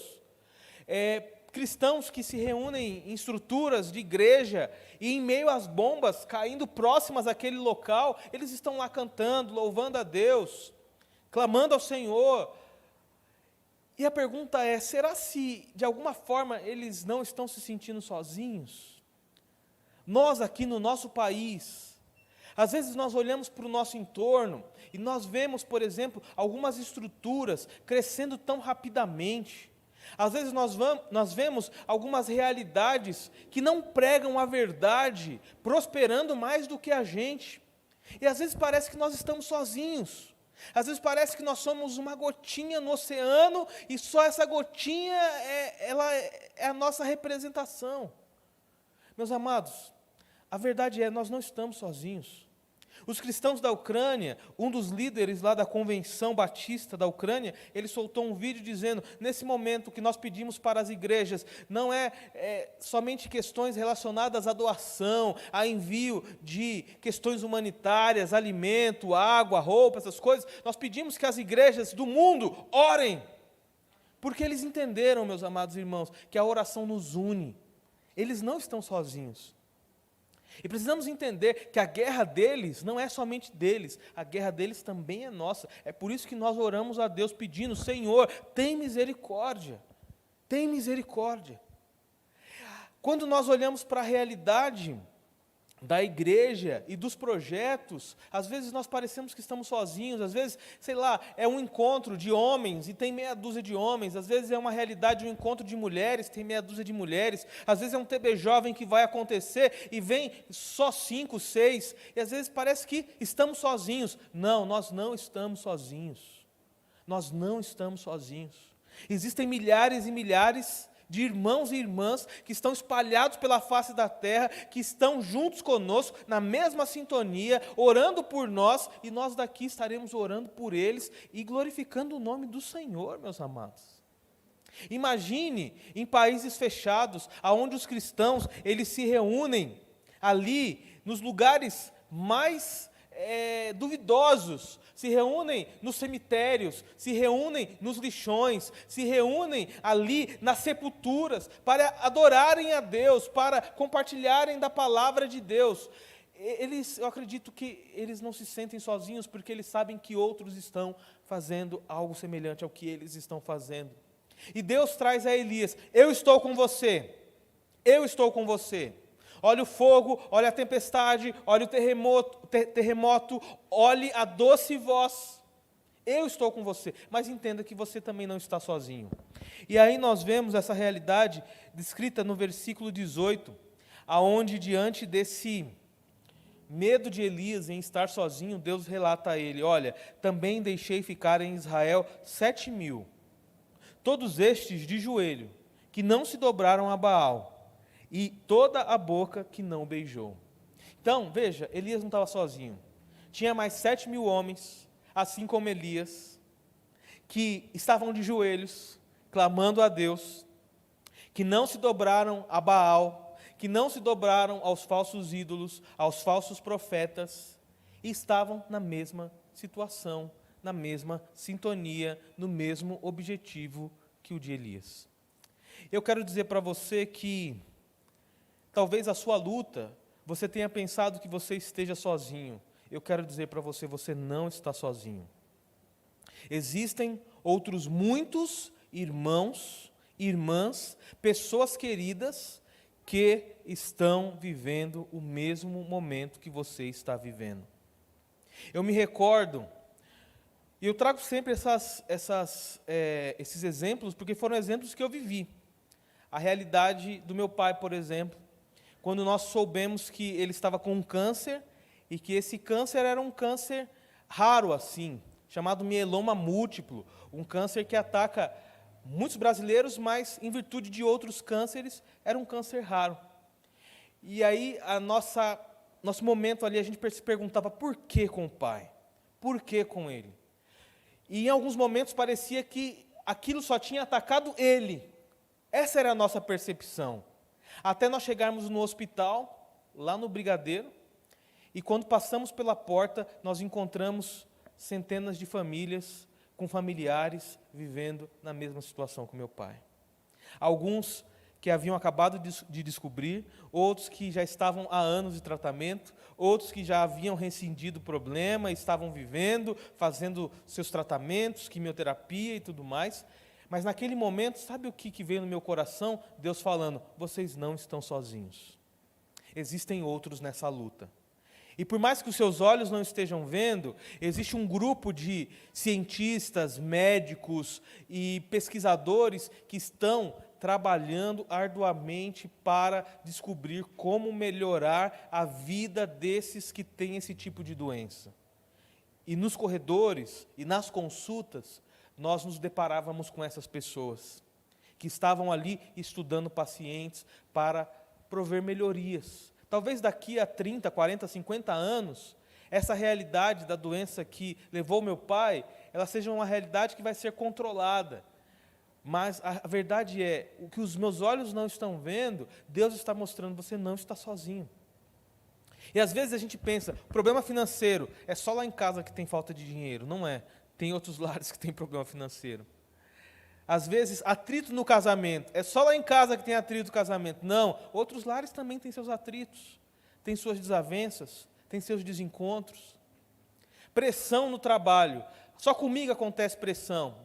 Cristãos que se reúnem em estruturas de igreja e em meio às bombas caindo próximas àquele local, eles estão lá cantando, louvando a Deus, clamando ao Senhor. E a pergunta é, será se de alguma forma eles não estão se sentindo sozinhos? Nós aqui no nosso país, às vezes nós olhamos para o nosso entorno e nós vemos, por exemplo, algumas estruturas crescendo tão rapidamente. Às vezes nós vemos algumas realidades que não pregam a verdade, prosperando mais do que a gente. E às vezes parece que nós estamos sozinhos. Às vezes parece que nós somos uma gotinha no oceano e só essa gotinha é a nossa representação. Meus amados, a verdade é, nós não estamos sozinhos. Os cristãos da Ucrânia, um dos líderes lá da Convenção Batista da Ucrânia, ele soltou um vídeo dizendo, nesse momento que nós pedimos para as igrejas, não é somente questões relacionadas à doação, a envio de questões humanitárias, alimento, água, roupa, essas coisas, nós pedimos que as igrejas do mundo orem, porque eles entenderam, meus amados irmãos, que a oração nos une, eles não estão sozinhos. E precisamos entender que a guerra deles não é somente deles, a guerra deles também é nossa. É por isso que nós oramos a Deus pedindo, Senhor, tem misericórdia, tem misericórdia. Quando nós olhamos para a realidade da igreja e dos projetos, às vezes nós parecemos que estamos sozinhos, às vezes, sei lá, é um encontro de homens e tem meia dúzia de homens, às vezes é uma realidade, um encontro de mulheres, tem meia dúzia de mulheres, às vezes é um TB jovem que vai acontecer e vem só 5, 6, e às vezes parece que estamos sozinhos. Não, nós não estamos sozinhos. Nós não estamos sozinhos. Existem milhares e milhares de irmãos e irmãs que estão espalhados pela face da terra, que estão juntos conosco, na mesma sintonia, orando por nós, e nós daqui estaremos orando por eles e glorificando o nome do Senhor, meus amados. Imagine em países fechados, onde os cristãos, eles se reúnem ali, nos lugares mais duvidosos, se reúnem nos cemitérios, se reúnem nos lixões, se reúnem ali nas sepulturas para adorarem a Deus, para compartilharem da palavra de Deus. Eu acredito que eles não se sentem sozinhos porque eles sabem que outros estão fazendo algo semelhante ao que eles estão fazendo. E Deus traz a Elias: eu estou com você, eu estou com você. Olha o fogo, olha a tempestade, olha o terremoto, olhe a doce voz. Eu estou com você, mas entenda que você também não está sozinho. E aí nós vemos essa realidade descrita no versículo 18, aonde diante desse medo de Elias em estar sozinho, Deus relata a ele: olha, também deixei ficar em Israel 7.000, todos estes de joelho, que não se dobraram a Baal, e toda a boca que não beijou. Então, veja, Elias não estava sozinho. Tinha mais 7.000 homens, assim como Elias, que estavam de joelhos, clamando a Deus, que não se dobraram a Baal, que não se dobraram aos falsos ídolos, aos falsos profetas, e estavam na mesma situação, na mesma sintonia, no mesmo objetivo que o de Elias. Eu quero dizer para você que talvez a sua luta, você tenha pensado que você esteja sozinho. Eu quero dizer para você, você não está sozinho. Existem outros muitos irmãos, irmãs, pessoas queridas que estão vivendo o mesmo momento que você está vivendo. Eu me recordo, e eu trago sempre esses exemplos, porque foram exemplos que eu vivi. A realidade do meu pai, por exemplo, quando nós soubemos que ele estava com um câncer, e que esse câncer era um câncer raro assim, chamado mieloma múltiplo, um câncer que ataca muitos brasileiros, mas em virtude de outros cânceres, era um câncer raro. E aí, nosso momento ali, a gente se perguntava, por que com o pai? Por que com ele? E em alguns momentos parecia que aquilo só tinha atacado ele. Essa era a nossa percepção. Até nós chegarmos no hospital, lá no Brigadeiro, e quando passamos pela porta, nós encontramos centenas de famílias com familiares vivendo na mesma situação que meu pai. Alguns que haviam acabado de descobrir, outros que já estavam há anos de tratamento, outros que já haviam rescindido o problema, estavam vivendo, fazendo seus tratamentos, quimioterapia e tudo mais. Mas naquele momento, sabe o que veio no meu coração? Deus falando: vocês não estão sozinhos. Existem outros nessa luta. E por mais que os seus olhos não estejam vendo, existe um grupo de cientistas, médicos e pesquisadores que estão trabalhando arduamente para descobrir como melhorar a vida desses que têm esse tipo de doença. E nos corredores e nas consultas, nós nos deparávamos com essas pessoas que estavam ali estudando pacientes para prover melhorias. Talvez daqui a 30, 40, 50 anos, essa realidade da doença que levou meu pai, ela seja uma realidade que vai ser controlada. Mas a verdade é, o que os meus olhos não estão vendo, Deus está mostrando, você não está sozinho. E às vezes a gente pensa, problema financeiro, é só lá em casa que tem falta de dinheiro. Não é. Tem outros lares que tem problema financeiro. Às vezes, atrito no casamento, é só lá em casa que tem atrito no casamento. Não, outros lares também têm seus atritos, têm suas desavenças, têm seus desencontros. Pressão no trabalho, só comigo acontece pressão.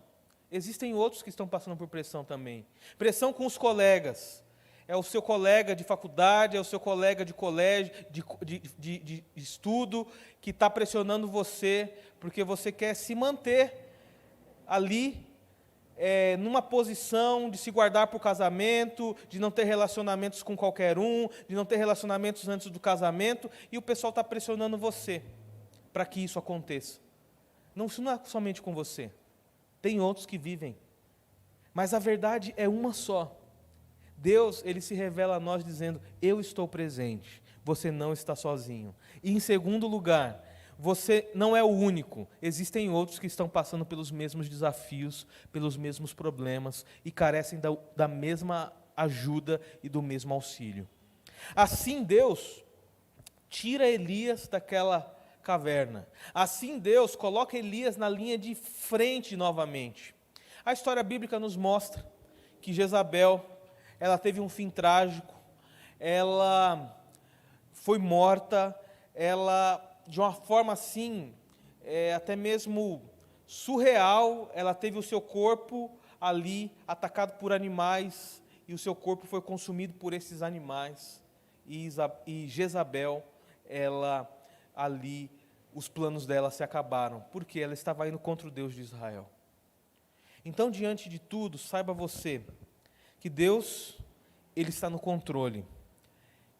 Existem outros que estão passando por pressão também. Pressão com os colegas, é o seu colega de faculdade, é o seu colega de colégio, de estudo, que está pressionando você, porque você quer se manter ali, numa posição de se guardar para o casamento, de não ter relacionamentos com qualquer um, de não ter relacionamentos antes do casamento, e o pessoal está pressionando você para que isso aconteça. Não, isso não é somente com você. Tem outros que vivem. Mas a verdade é uma só. Deus, Ele se revela a nós dizendo: eu estou presente, você não está sozinho. E em segundo lugar, você não é o único, existem outros que estão passando pelos mesmos desafios, pelos mesmos problemas e carecem da mesma ajuda e do mesmo auxílio. Assim Deus tira Elias daquela caverna. Assim Deus coloca Elias na linha de frente novamente. A história bíblica nos mostra que Jezabel, ela teve um fim trágico, ela foi morta, ela, de uma forma assim, até mesmo surreal, ela teve o seu corpo ali atacado por animais, e o seu corpo foi consumido por esses animais, e Jezabel, ela ali, os planos dela se acabaram, porque ela estava indo contra o Deus de Israel. Então, diante de tudo, saiba você, que Deus, Ele está no controle,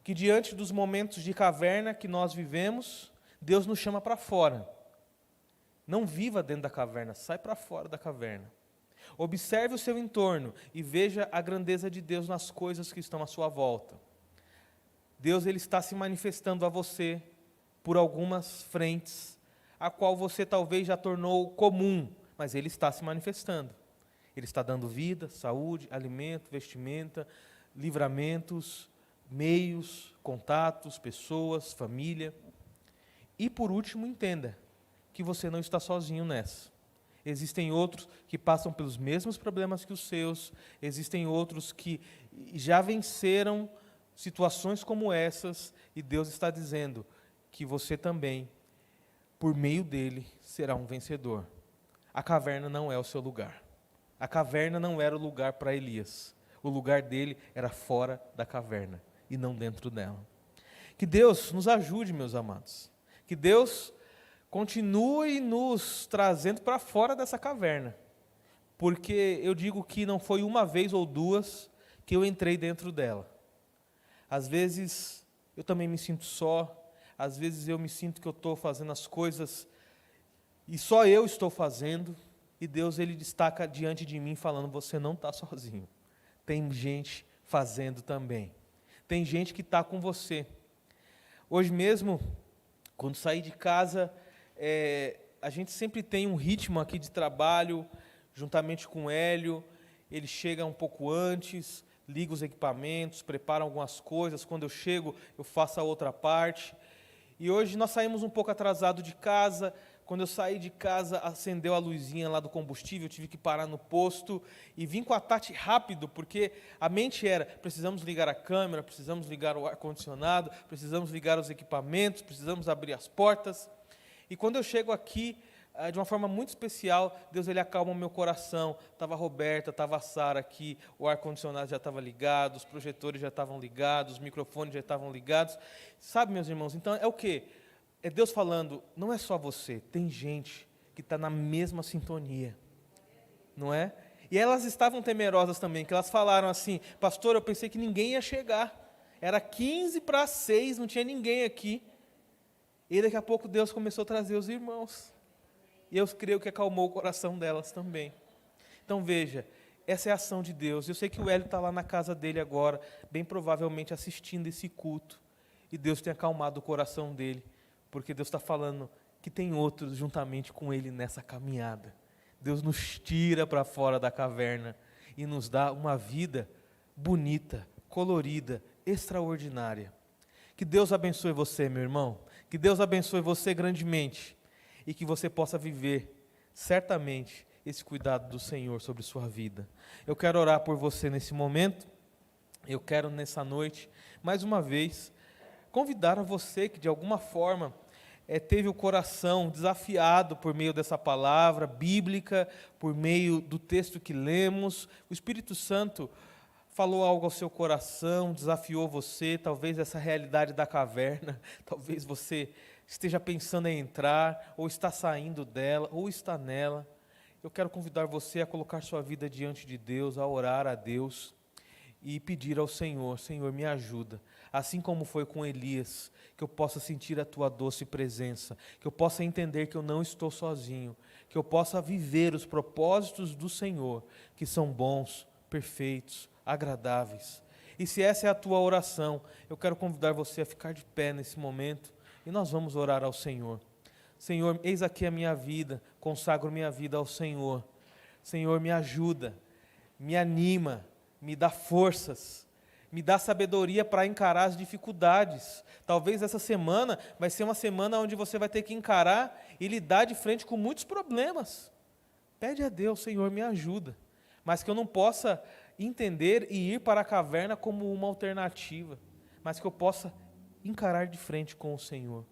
que diante dos momentos de caverna que nós vivemos, Deus nos chama para fora. Não viva dentro da caverna, sai para fora da caverna. Observe o seu entorno e veja a grandeza de Deus nas coisas que estão à sua volta. Deus, Ele está se manifestando a você por algumas frentes, a qual você talvez já tornou comum, mas Ele está se manifestando. Ele está dando vida, saúde, alimento, vestimenta, livramentos, meios, contatos, pessoas, família. E por último, entenda que você não está sozinho nessa. Existem outros que passam pelos mesmos problemas que os seus, existem outros que já venceram situações como essas, e Deus está dizendo que você também, por meio dele, será um vencedor. A caverna não é o seu lugar. A caverna não era o lugar para Elias. O lugar dele era fora da caverna e não dentro dela. Que Deus nos ajude, meus amados. Que Deus continue nos trazendo para fora dessa caverna. Porque eu digo que não foi uma vez ou duas que eu entrei dentro dela. Às vezes eu também me sinto só. Às vezes eu me sinto que eu estou fazendo as coisas e só eu estou fazendo. E Deus, Ele destaca diante de mim falando, você não está sozinho. Tem gente fazendo também. Tem gente que está com você. Hoje mesmo, quando saí de casa, a gente sempre tem um ritmo aqui de trabalho, juntamente com o Hélio. Ele chega um pouco antes, liga os equipamentos, prepara algumas coisas. Quando eu chego, eu faço a outra parte. E hoje nós saímos um pouco atrasado de casa. Quando eu saí de casa, acendeu a luzinha lá do combustível, eu tive que parar no posto e vim com a Tati rápido, porque a mente era, precisamos ligar a câmera, precisamos ligar o ar-condicionado, precisamos ligar os equipamentos, precisamos abrir as portas. E quando eu chego aqui, de uma forma muito especial, Deus, Ele acalma o meu coração. Estava a Roberta, estava a Sara aqui, o ar-condicionado já estava ligado, os projetores já estavam ligados, os microfones já estavam ligados. Sabe, meus irmãos, então é o quê? É Deus falando, não é só você, tem gente que está na mesma sintonia, não é? E elas estavam temerosas também, que elas falaram assim, pastor, eu pensei que ninguém ia chegar, era 5:45, não tinha ninguém aqui, e daqui a pouco Deus começou a trazer os irmãos, e eu creio que acalmou o coração delas também. Então veja, essa é a ação de Deus. Eu sei que o Hélio está lá na casa dele agora, bem provavelmente assistindo esse culto, e Deus tem acalmado o coração dele, porque Deus está falando que tem outros juntamente com Ele nessa caminhada. Deus nos tira para fora da caverna e nos dá uma vida bonita, colorida, extraordinária. Que Deus abençoe você, meu irmão. Que Deus abençoe você grandemente e que você possa viver certamente esse cuidado do Senhor sobre sua vida. Eu quero orar por você nesse momento. Eu quero nessa noite, mais uma vez, convidar a você que de alguma forma teve o coração desafiado por meio dessa palavra bíblica, por meio do texto que lemos. O Espírito Santo falou algo ao seu coração, desafiou você, talvez essa realidade da caverna, talvez você esteja pensando em entrar, ou está saindo dela, ou está nela. Eu quero convidar você a colocar sua vida diante de Deus, a orar a Deus e pedir ao Senhor, Senhor, me ajuda, assim como foi com Elias, que eu possa sentir a Tua doce presença, que eu possa entender que eu não estou sozinho, que eu possa viver os propósitos do Senhor, que são bons, perfeitos, agradáveis. E se essa é a tua oração, eu quero convidar você a ficar de pé nesse momento, e nós vamos orar ao Senhor. Senhor, eis aqui a minha vida, consagro minha vida ao Senhor. Senhor, me ajuda, me anima, me dá forças. Me dá sabedoria para encarar as dificuldades. Talvez essa semana vai ser uma semana onde você vai ter que encarar e lidar de frente com muitos problemas. Pede a Deus, Senhor, me ajuda. Mas que eu não possa entender e ir para a caverna como uma alternativa, mas que eu possa encarar de frente com o Senhor.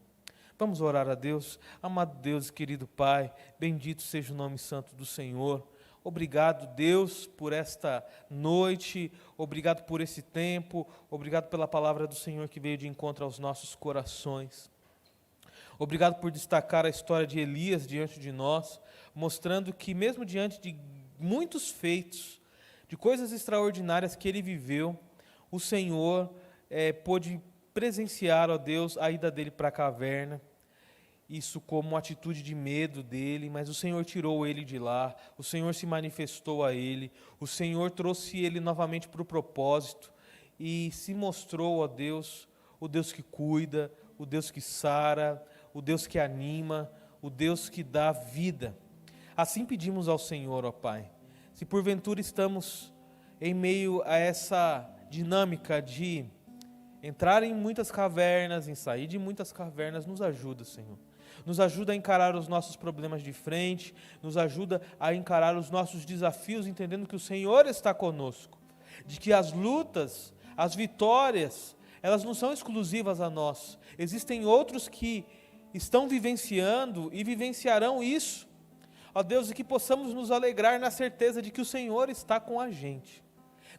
Vamos orar a Deus. Amado Deus, querido Pai, bendito seja o nome santo do Senhor. Obrigado, Deus, por esta noite, obrigado por esse tempo, obrigado pela palavra do Senhor que veio de encontro aos nossos corações. Obrigado por destacar a história de Elias diante de nós, mostrando que mesmo diante de muitos feitos, de coisas extraordinárias que ele viveu, o Senhor pôde presenciar, ó Deus, a ida dele para a caverna, isso como uma atitude de medo dele, mas o Senhor tirou ele de lá, o Senhor se manifestou a ele, o Senhor trouxe ele novamente para o propósito e se mostrou, ó Deus, o Deus que cuida, o Deus que sara, o Deus que anima, o Deus que dá vida. Assim pedimos ao Senhor, ó Pai, se porventura estamos em meio a essa dinâmica de entrar em muitas cavernas, em sair de muitas cavernas, nos ajuda, Senhor. Nos ajuda a encarar os nossos problemas de frente, nos ajuda a encarar os nossos desafios, entendendo que o Senhor está conosco, de que as lutas, as vitórias, elas não são exclusivas a nós. Existem outros que estão vivenciando e vivenciarão isso. Ó Deus, e que possamos nos alegrar na certeza de que o Senhor está com a gente.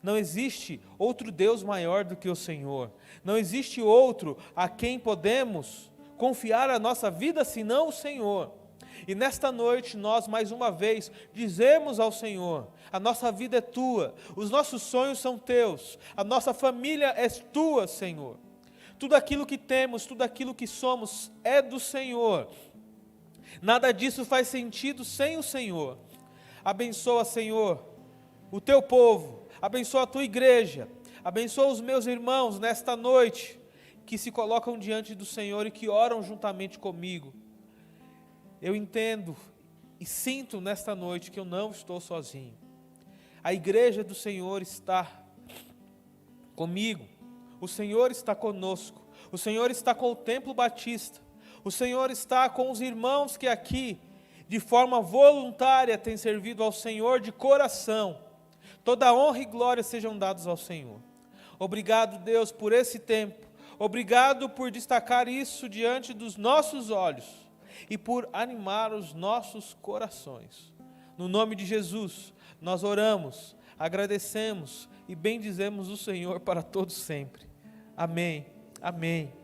Não existe outro Deus maior do que o Senhor. Não existe outro a quem podemos confiar a nossa vida senão o Senhor. E nesta noite nós mais uma vez dizemos ao Senhor: a nossa vida é tua, os nossos sonhos são teus, a nossa família é tua, Senhor. Tudo aquilo que temos, tudo aquilo que somos é do Senhor. Nada disso faz sentido sem o Senhor. Abençoa, Senhor, o teu povo, abençoa a tua igreja, abençoa os meus irmãos nesta noite, que se colocam diante do Senhor e que oram juntamente comigo. Eu entendo e sinto nesta noite que eu não estou sozinho. A igreja do Senhor está comigo, o Senhor está conosco, o Senhor está com o Templo Batista, o Senhor está com os irmãos que aqui, de forma voluntária, têm servido ao Senhor de coração. Toda honra e glória sejam dados ao Senhor. Obrigado, Deus, por esse tempo. Obrigado por destacar isso diante dos nossos olhos e por animar os nossos corações. No nome de Jesus, nós oramos, agradecemos e bendizemos o Senhor para todos sempre. Amém. Amém.